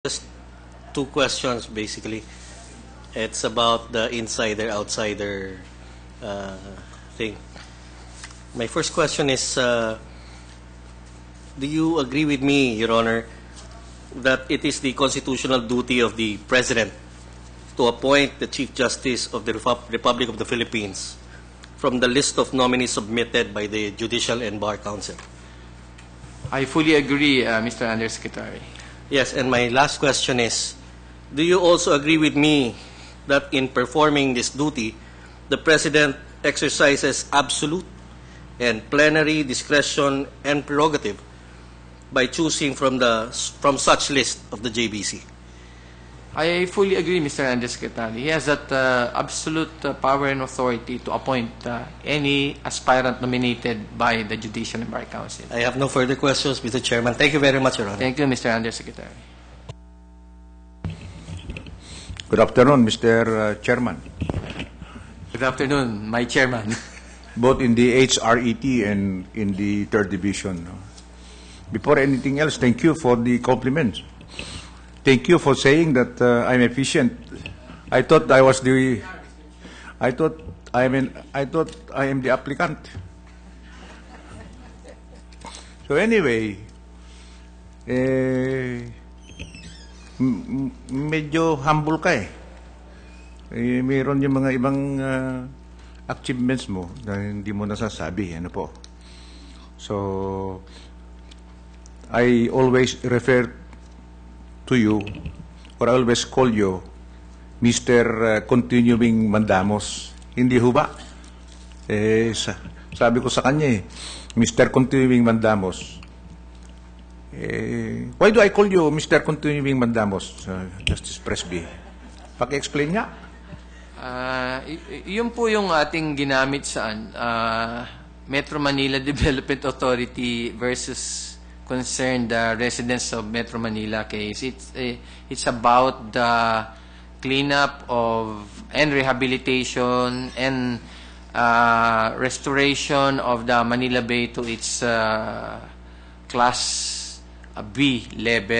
Just two questions, basically. It's about the insider-outsider thing. My first question is, do you agree with me, Your Honor, that it is the constitutional duty of the President to appoint the Chief Justice of the Republic of the Philippines from the list of nominees submitted by the Judicial and Bar Council? I fully agree, Mr. Undersecretary. Yes, and my last question is, do you also agree with me that in performing this duty, the President exercises absolute and plenary discretion and prerogative by choosing from such list of the JBC? I fully agree, Mr. Undersecretary. He has that absolute power and authority to appoint any aspirant nominated by the Judicial and Bar Council. I have no further questions, Mr. Chairman. Thank you very much, Your Honor. Thank you, Mr. Undersecretary. Good afternoon, Mr. Chairman. Good afternoon, my chairman. Both in the HRET and in the 3rd Division. Before anything else, thank you for the compliments. Thank you for saying that I'm efficient. I thought I was the. I thought I am the applicant. So anyway, medyo humble ka eh. Mayroon yung mga ibang achievements mo na hindi mo nasasabi. Ano po? So I always refer to you, or I always call you Mr. Continuing Mandamos. Hindi ho ba? Sabi ko sa kanya Mr. Continuing Mandamos. Why do I call you Mr. Continuing Mandamos, Justice Presby? Paki-explain nga. Yun po yung ating ginamit saan? Metro Manila Development Authority versus concerned residents of Metro Manila case. It's about the cleanup of and rehabilitation and restoration of the Manila Bay to its class B level.